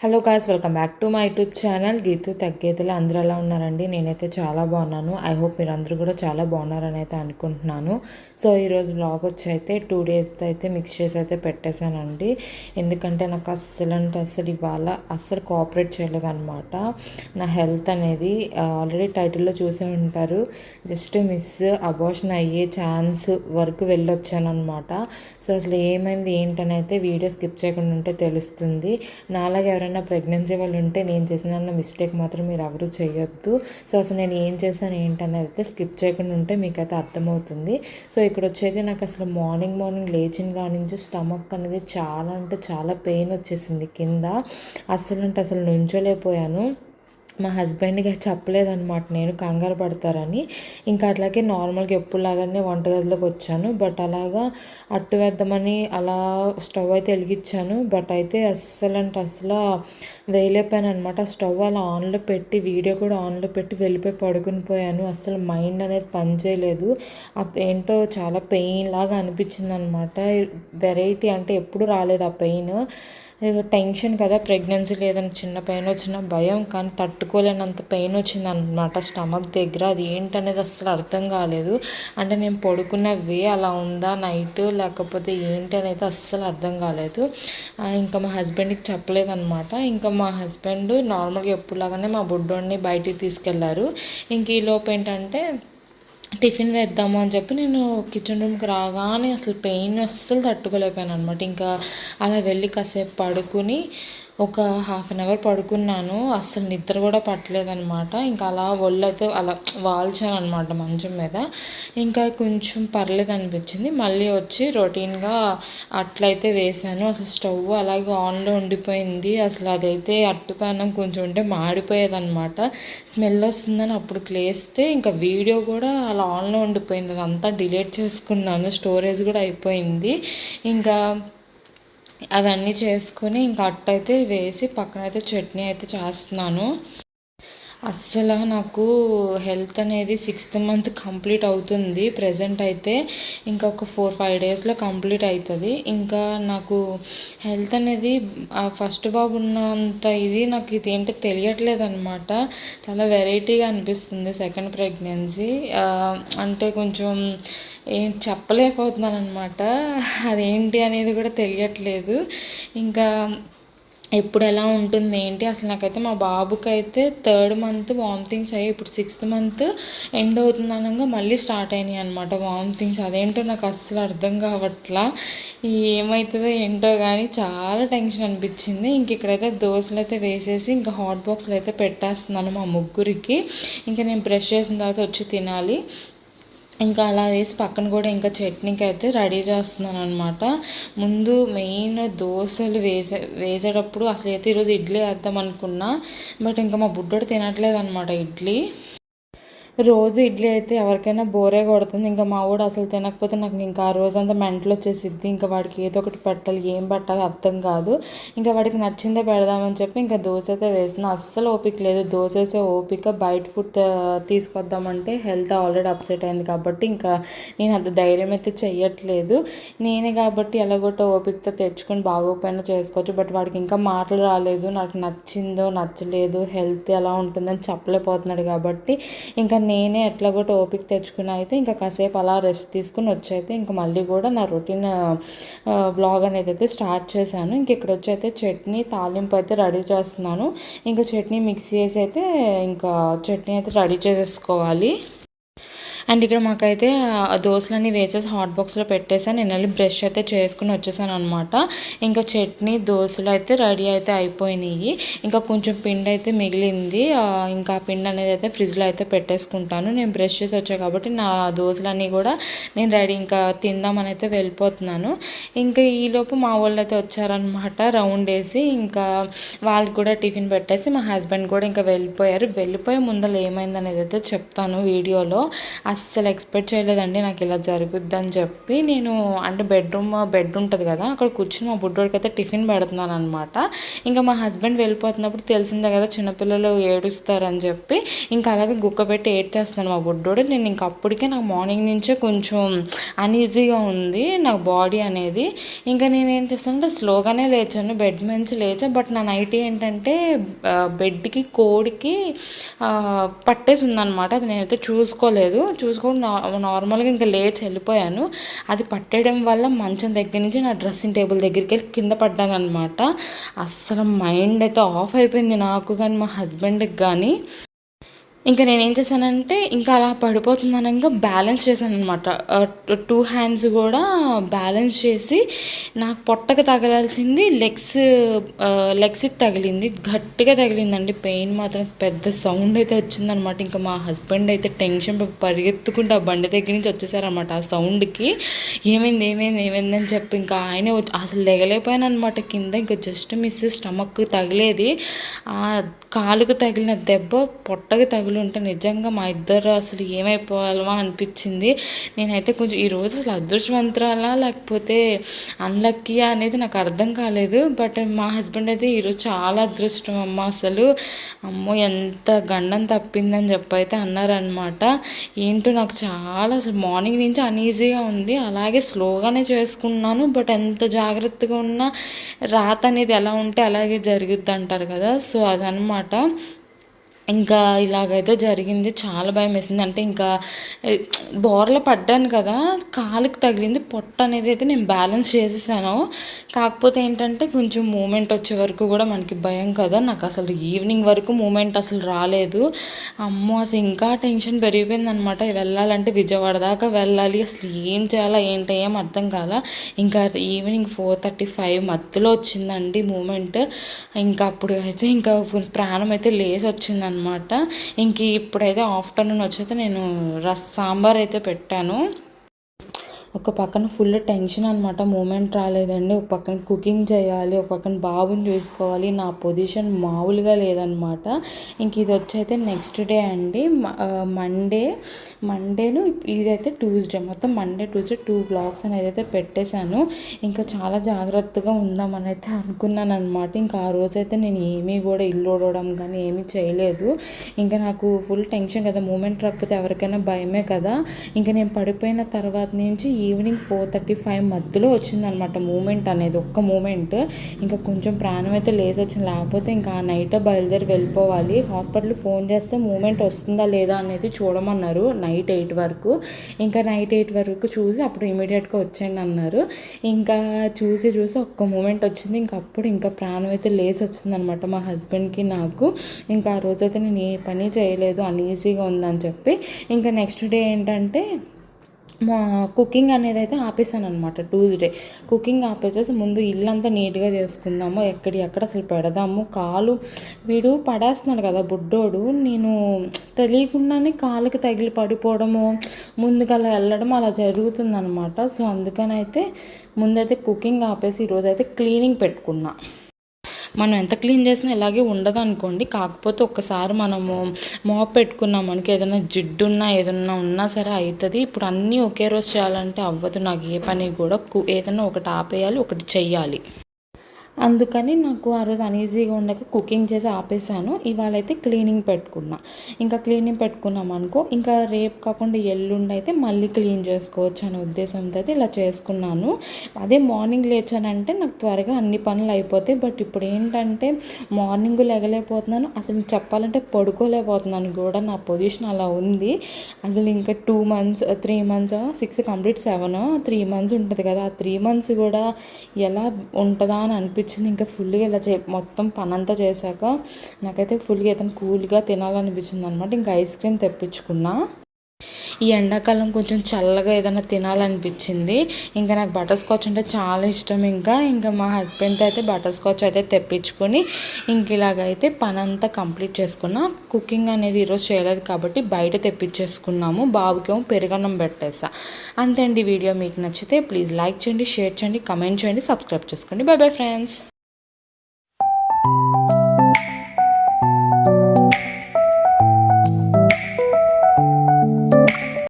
Hello guys, welcome back to my YouTube channel Geethu తగ్గేతలు. అందరూ ఎలా ఉన్నారండి? నేనైతే చాలా బాగున్నాను. ఐ హోప్ మీరు అందరూ కూడా చాలా బాగున్నారని అయితే అనుకుంటున్నాను. సో ఈరోజు వ్లాగ్ వచ్చి అయితే 2 days అయితే మిక్స్ చేసి అయితే పెట్టేశానండి. ఎందుకంటే నాకు అస్సలు ఇవాళ అస్సలు కోఆపరేట్ చేయలేదన్నమాట. నా హెల్త్ అనేది ఆల్రెడీ టైటిల్లో చూసే ఉంటారు, జస్ట్ మిస్ అబార్షన్ అయ్యే ఛాన్స్ వరకు వెళ్ళొచ్చాను అనమాట. సో అసలు ఏమైంది ఏంటని అయితే వీడియో స్కిప్ చేయకుండా ఉంటే తెలుస్తుంది. నాలాగే ఎవరైనా ప్రెగ్నెన్సీ వాళ్ళు ఉంటే నేను చేసిన మిస్టేక్ మాత్రం మీరు ఎవరు చేయొద్దు. సో అసలు నేను ఏం చేశాను ఏంటనేది అయితే స్కిప్ చేయకుండా ఉంటే మీకైతే అర్థమవుతుంది. సో ఇక్కడ వచ్చేది నాకు అసలు మార్నింగ్ లేచిన కాడి నుంచి స్టమక్ అనేది చాలా అంటే చాలా పెయిన్ వచ్చేసింది కింద. అసలు నుంచోలేకపోయాను. మా హస్బెండ్కి చెప్పలేదన్నమాట, నేను కంగారు పడతారని. ఇంకా అట్లాగే నార్మల్గా ఎప్పుడులాగానే వంటగదిలోకి వచ్చాను. బట్ అలాగా అట్టు వేద్దామని అలా స్టవ్ అయితే వెలిగించాను. బట్ అయితే అస్సలు వేయలేకపోయాను అనమాట. స్టవ్ అలా ఆన్లో పెట్టి వీడియో కూడా ఆన్లో పెట్టి వెళ్ళిపోయి పడుకుని పోయాను. అస్సలు మైండ్ అనేది పనిచేయలేదు. ఏంటో చాలా పెయిన్ లాగా అనిపించింది అనమాట. వెరైటీ అంటే ఎప్పుడు రాలేదు ఆ పెయిన్. టెన్షన్ కదా, ప్రెగ్నెన్సీ లేదని చిన్న పెయిన్ వచ్చిన భయం, కానీ తట్టుకోలేనంత పెయిన్ వచ్చింది అనమాట స్టమక్ దగ్గర. అది ఏంటనేది అస్సలు అర్థం కాలేదు. అంటే నేను పడుకున్న వే అలా ఉందా నైట్, లేకపోతే ఏంటి అనేది అస్సలు అర్థం కాలేదు. ఇంకా మా హస్బెండ్కి చెప్పలేదన్నమాట. ఇంకా మా హస్బెండ్ నార్మల్గా ఎప్పుడులాగానే మా బుడ్డోడిని బయటికి తీసుకెళ్లారు. ఇంక ఈలోపు ఏంటంటే టిఫిన్ వేద్దాము అని చెప్పి నేను కిచెన్ రూమ్కి రాగానే అసలు పెయిన్ అస్సలు తట్టుకోలేకపోయాను అనమాట. ఇంకా అలా వెళ్ళి కాసేపు పడుకుని ఒక 1/2 hour పడుకున్నాను. అస్సలు నిద్ర కూడా పట్టలేదనమాట. ఇంకా అలా ఒళ్ళైతే అలా వాల్చాను అనమాట మంచం మీద. ఇంకా కొంచెం పర్లేదు అనిపించింది. మళ్ళీ వచ్చి రొటీన్గా అట్లయితే వేసాను. అసలు స్టవ్ అలాగే ఆన్లో ఉండిపోయింది. అసలు అదైతే అట్టుపానం కొంచెం ఉంటే మాడిపోయేదన్నమాట. స్మెల్ వస్తుందని అప్పుడు లేస్తే ఇంకా వీడియో కూడా అలా ఆన్లో ఉండిపోయింది. అదంతా డిలీట్ చేసుకున్నాను, స్టోరేజ్ కూడా అయిపోయింది. ఇంకా అవన్నీ చేసుకుని ఇంకా అట్టయితే వేసి పక్కనైతే చట్నీ అయితే చేస్తున్నాను. అస్సలు నాకు హెల్త్ అనేది 6th month కంప్లీట్ అవుతుంది ప్రజెంట్ అయితే. ఇంకా ఒక 4-5 daysలో కంప్లీట్ అవుతుంది. ఇంకా నాకు హెల్త్ అనేది ఫస్ట్ బాబు ఉన్నంత ఇది నాకు ఇది ఏంటో తెలియట్లేదు అనమాట. చాలా వెరైటీగా అనిపిస్తుంది సెకండ్ ప్రెగ్నెన్సీ. అంటే కొంచెం ఏం చెప్పలేకపోతున్నాను అనమాట. అదేంటి అనేది కూడా తెలియట్లేదు. ఇంకా ఎప్పుడు ఎలా ఉంటుంది ఏంటి అసలు. నాకైతే మా బాబుకి అయితే 3rd month వామిటింగ్స్ అయ్యాయి. ఇప్పుడు 6th month ఎండ్ అవుతుంది అనగా మళ్ళీ స్టార్ట్ అయినాయి అనమాట వామిటింగ్స్. అదేంటో నాకు అస్సలు అర్థం కావట్లా. ఏమవుతుందో ఏంటో కానీ చాలా టెన్షన్ అనిపించింది. ఇంక ఇక్కడైతే దోశలు అయితే వేసేసి ఇంకా హాట్ బాక్స్లో అయితే పెట్టేస్తున్నాను మా ముగ్గురికి. ఇంకా నేను బ్రష్ చేసిన తర్వాత వచ్చి తినాలి. ఇంకా అలా వేసి పక్కన కూడా ఇంకా చట్నీకి అయితే రెడీ చేస్తున్నాను అనమాట. ముందు మెయిన్ దోశలు వేసేటప్పుడు అసలు అయితే ఈరోజు ఇడ్లీ వేద్దాం అనుకున్నా. బట్ ఇంకా మా బుడ్డోడు తినట్లేదు అనమాట ఇడ్లీ. రోజు ఇడ్లీ అయితే ఎవరికైనా బోరే కొడుతుంది. ఇంకా మా వాడు అసలు తినకపోతే నాకు ఇంకా ఆ రోజంతా మెంటలు వచ్చేసిద్ది. ఇంకా వాడికి ఏదో ఒకటి పెట్టాలి, ఏం పెట్టాలి అర్థం కాదు. ఇంకా వాడికి నచ్చిందే పెడదామని చెప్పి ఇంకా దోశ అయితే వేస్తున్నా. అస్సలు ఓపిక లేదు దోశ వేసే ఓపిక. బయట ఫుడ్ తీసుకొద్దామంటే హెల్త్ ఆల్రెడీ అప్సెట్ అయింది కాబట్టి ఇంకా నేను అంత ధైర్యం అయితే చెయ్యట్లేదు. నేనే కాబట్టి ఎలాగోటో ఓపికతో తెచ్చుకొని బాగోపోయినా చేసుకోవచ్చు. బట్ వాడికి ఇంకా మాటలు రాలేదు, నాకు నచ్చిందో నచ్చలేదు, హెల్త్ ఎలా ఉంటుందని చెప్పలేకపోతున్నాడు కాబట్టి ఇంకా నేనే ఎట్లాగో ఓపిక తెచ్చుకుని అయితే ఇంకా కాసేపు అలా రెస్ట్ తీసుకుని వచ్చైతే ఇంకా మళ్ళీ కూడా నా రొటీన్ వ్లాగ్ అనేది అయితే స్టార్ట్ చేశాను. ఇంక ఇక్కడ వచ్చి అయితే చట్నీ తాలింపు అయితే రెడీ చేస్తున్నాను. ఇంకా చట్నీ మిక్స్ చేసి అయితే ఇంకా చట్నీ అయితే రెడీ చేసేసుకోవాలి. అండ్ ఇక్కడ మాకైతే దోశలన్నీ వేసేసి హాట్ బాక్స్లో పెట్టేసాను. నేను వెళ్ళి బ్రష్ అయితే చేసుకుని వచ్చేసాను అనమాట. ఇంకా చట్నీ దోశలు అయితే రెడీ అయితే అయిపోయినాయి. ఇంకా కొంచెం పిండి అయితే మిగిలింది. ఇంకా పిండి అనేది అయితే ఫ్రిడ్జ్లో అయితే పెట్టేసుకుంటాను. నేను బ్రష్ చేసి వచ్చాను కాబట్టి నా దోశలన్నీ కూడా నేను రెడీ ఇంకా తిందామని అయితే వెళ్ళిపోతున్నాను. ఇంకా ఈలోపు మా వాళ్ళు అయితే వచ్చారనమాట రౌండ్ వేసి. ఇంకా వాళ్ళకి కూడా టిఫిన్ పెట్టేసి మా హస్బెండ్ కూడా ఇంకా వెళ్ళిపోయారు. వెళ్ళిపోయే ముందర ఏమైంది అనేది అయితే చెప్తాను వీడియోలో. అస్సలు ఎక్స్పెక్ట్ చేయలేదండి నాకు ఇలా జరుగుద్దని చెప్పి. నేను అంటే బెడ్ ఉంటుంది కదా, అక్కడ కూర్చొని మా బుడ్డోడికి అయితే టిఫిన్ పెడుతున్నాను అనమాట. ఇంకా మా హస్బెండ్ వెళ్ళిపోతున్నప్పుడు తెలిసిందే కదా చిన్నపిల్లలు ఏడుస్తారని చెప్పి ఇంకా అలాగే గుక్క పెట్టి ఏడ్చేస్తున్నాను మా బుడ్డోడు. నేను ఇంక అప్పటికే నాకు మార్నింగ్ నుంచే కొంచెం అన్ఈజీగా ఉంది నాకు బాడీ అనేది. ఇంకా నేను ఏం చేస్తానంటే స్లోగానే లేచాను, బెడ్ నుంచి లేచా. బట్ నా నైట్ ఏంటంటే బెడ్కి కోడికి పట్టేసి ఉందన్నమాట. అది నేనైతే చూసుకొని నార్మల్గా ఇంకా లేచి వెళ్ళిపోయాను. అది పట్టేయడం వల్ల మంచం దగ్గర నుంచి నా డ్రెస్సింగ్ టేబుల్ దగ్గరికి వెళ్ళి కింద పడ్డాను అనమాట. అస్సలు మైండ్ అయితే ఆఫ్ అయిపోయింది నాకు కానీ మా హస్బెండ్కి కానీ. ఇంకా నేనేం చేశానంటే ఇంకా అలా పడిపోతుందనగా బ్యాలెన్స్ చేశాను అనమాట. 2 హ్యాండ్స్ కూడా బ్యాలెన్స్ చేసి నాకు పొట్టకు తగలాల్సింది లెగ్స్కి తగిలింది, గట్టిగా తగిలిందండి. పెయిన్ మాత్రం పెద్ద సౌండ్ అయితే వచ్చిందనమాట. ఇంకా మా హస్బెండ్ అయితే టెన్షన్ పరిగెత్తుకుంటూ ఆ బండి దగ్గర నుంచి వచ్చేసారనమాట. ఆ సౌండ్కి ఏమైందని చెప్పి ఇంకా ఆయనే వచ్చి అసలు లెగలేకపోయాను అనమాట కింద. ఇంకా జస్ట్ మిస్ స్టమక్ తగిలేది, ఆ కాలుకు తగిలిన దెబ్బ పొట్టకి ఉంటే నిజంగా మా ఇద్దరు అసలు ఏమైపోవాలమా అనిపించింది. నేనైతే కొంచెం ఈరోజు అసలు అదృష్టవంతురాలా లేకపోతే అన్లక్కీయా అనేది నాకు అర్థం కాలేదు. బట్ మా హస్బెండ్ అయితే ఈరోజు చాలా అదృష్టం అమ్మ, అసలు అమ్మో ఎంత గండం తప్పిందని చెప్పి అయితే అన్నారనమాట. ఏంటో నాకు చాలా అసలు మార్నింగ్ నుంచి అన్ఈజీగా ఉంది. అలాగే స్లోగానే చేసుకున్నాను. బట్ ఎంత జాగ్రత్తగా ఉన్నా రాత అనేది ఎలా ఉంటే అలాగే జరుగుద్ది అంటారు కదా. సో అదనమాట. ఇంకా ఇలాగైతే జరిగింది. చాలా భయం వేసింది. అంటే ఇంకా బోర్లో పడ్డాను కదా, కాలుకి తగిలింది. పొట్ట అనేది అయితే నేను బ్యాలెన్స్ చేసేసాను. కాకపోతే ఏంటంటే కొంచెం మూమెంట్ వచ్చే వరకు కూడా మనకి భయం కదా. నాకు అసలు ఈవినింగ్ వరకు మూమెంట్ అసలు రాలేదు. అమ్మో అసలు ఇంకా టెన్షన్ పెరిగిపోయింది అనమాట. వెళ్ళాలంటే విజయవాడ దాకా వెళ్ళాలి, అసలు ఏం చేయాలా ఏంటి ఏం అర్థం కాల. ఇంకా ఈవినింగ్ 4:35 మధ్యలో వచ్చిందండి మూమెంట్. ఇంకా అప్పుడు అయితే ఇంకా ప్రాణం అయితే లేచి వచ్చింది అనమాట. ఇంక ఇప్పుడైతే ఆఫ్టర్నూన్ వచ్చైతే నేను సాంబార్ అయితే పెట్టాను. ఒక పక్కన ఫుల్ టెన్షన్ అనమాట, మూమెంట్ రాలేదండి. ఒక పక్కన కుకింగ్ చేయాలి, ఒక పక్కన బాబుని చూసుకోవాలి. నా పొజిషన్ మామూలుగా లేదనమాట. ఇంక ఇది వచ్చైతే నెక్స్ట్ డే అండి, మండేను ఇదైతే ట్యూస్డే, మొత్తం మండే ట్యూస్డే 2 వ్లాగ్స్ అనేది అయితే పెట్టేశాను. ఇంకా చాలా జాగ్రత్తగా ఉందామని అయితే అనుకున్నాను అనమాట. ఇంకా ఆ రోజైతే నేను ఏమీ కూడా ఇల్లు ఓడవడం కానీ ఏమీ చేయలేదు. ఇంకా నాకు ఫుల్ టెన్షన్ కదా, మూమెంట్ రాకపోతే ఎవరికైనా భయమే కదా. ఇంకా నేను పడిపోయిన తర్వాత నుంచి ఈవినింగ్ 4:35 మధ్యలో వచ్చిందనమాట మూమెంట్ అనేది, ఒక్క మూమెంట్. ఇంకా కొంచెం ప్రాణం అయితే లేచి వచ్చింది. లేకపోతే ఇంకా ఆ నైట్ బయలుదేరి వెళ్ళిపోవాలి. హాస్పిటల్ ఫోన్ చేస్తే మూమెంట్ వస్తుందా లేదా అనేది చూడమన్నారు నైట్ 8 వరకు. ఇంకా నైట్ 8 వరకు చూసి అప్పుడు ఇమీడియట్గా వచ్చేయండి అన్నారు. ఇంకా చూసి ఒక్క మూమెంట్ వచ్చింది. ఇంకా అప్పుడు ఇంకా ప్రాణం అయితే లేచి వచ్చిందనమాట మా హస్బెండ్కి నాకు. ఇంకా ఆ రోజైతే నేను ఏ పని చేయలేదు, అన్ఈజీగా ఉందని చెప్పి. ఇంకా నెక్స్ట్ డే ఏంటంటే మా కుకింగ్ అనేది అయితే ఆపేసాను అనమాట. ట్యూస్డే కుకింగ్ ఆపేసేసి ముందు ఇల్లంతా నీట్గా చేసుకుందాము, ఎక్కడ అసలు పెడదాము. వీడు పడేస్తున్నాడు కదా బుడ్డోడు, నేను తెలియకుండానే కాలుకి తగిలి పడిపోవడము, ముందుకలా వెళ్ళడం అలా జరుగుతుందనమాట. సో అందుకనైతే ముందైతే కుకింగ్ ఆపేసి ఈరోజైతే క్లీనింగ్ పెట్టుకున్నా. మనం ఎంత క్లీన్ చేసినా ఇలాగే ఉండదు అనుకోండి. కాకపోతే ఒక్కసారి మనము మాప్ పెట్టుకున్నాం మనకి ఏదైనా జిడ్డున్నా ఏదన్నా ఉన్నా సరే అవుతుంది. ఇప్పుడు అన్నీ ఒకే రోజు చేయాలంటే అవ్వదు. నాకు ఏ పని కూడా ఏదైనా ఒకటి ఆపేయాలి, ఒకటి చెయ్యాలి. అందుకని నాకు ఆ రోజు అన్ఈజీగా ఉండక కుకింగ్ చేసి ఆపేసాను. ఇవాళ అయితే క్లీనింగ్ పెట్టుకున్నా. ఇంకా క్లీనింగ్ పెట్టుకున్నాం అనుకో, ఇంకా రేపు కాకుండా ఎల్లుండి అయితే మళ్ళీ క్లీన్ చేసుకోవచ్చు అనే ఉద్దేశంతో అయితే ఇలా చేసుకున్నాను. అదే మార్నింగ్ లేచానంటే నాకు త్వరగా అన్ని పనులు అయిపోతాయి. బట్ ఇప్పుడు ఏంటంటే మార్నింగ్ లెగలేకపోతున్నాను, అసలు చెప్పాలంటే పడుకోలేకపోతున్నాను కూడా. నా పొజిషన్ అలా ఉంది. అసలు ఇంకా 2 months 3 months 6 కంప్లీట్ 7 3 months ఉంటుంది కదా, ఆ 3 months కూడా ఎలా ఉంటుందా అని అనిపించింది. ఇంకా ఫుల్గా ఇలా మొత్తం పనంతా చేశాక నాకైతే ఫుల్గా ఏదైనా కూల్గా తినాలనిపించింది అనమాట. ఇంకా ఐస్ క్రీమ్ తెప్పించుకున్నా. ఈ ఎండాకాలం కొంచెం చల్లగా ఏదైనా తినాలనిపించింది. ఇంకా నాకు బటర్ స్కాచ్ అంటే చాలా ఇష్టం. ఇంకా మా హస్బెండ్తో అయితే బటర్ స్కాచ్ అయితే తెప్పించుకొని ఇంక ఇలాగైతే పని అంతా కంప్లీట్ చేసుకున్నా. కుకింగ్ అనేది ఈరోజు చేయలేదు కాబట్టి బయట తెప్పించేసుకున్నాము. బాబుకేమో పెరుగన్నం పెట్టేసా. అంతే అండి. వీడియో మీకు నచ్చితే ప్లీజ్ లైక్ చేయండి, షేర్ చేయండి, కమెంట్ చేయండి, సబ్స్క్రైబ్ చేసుకోండి. By bye friends.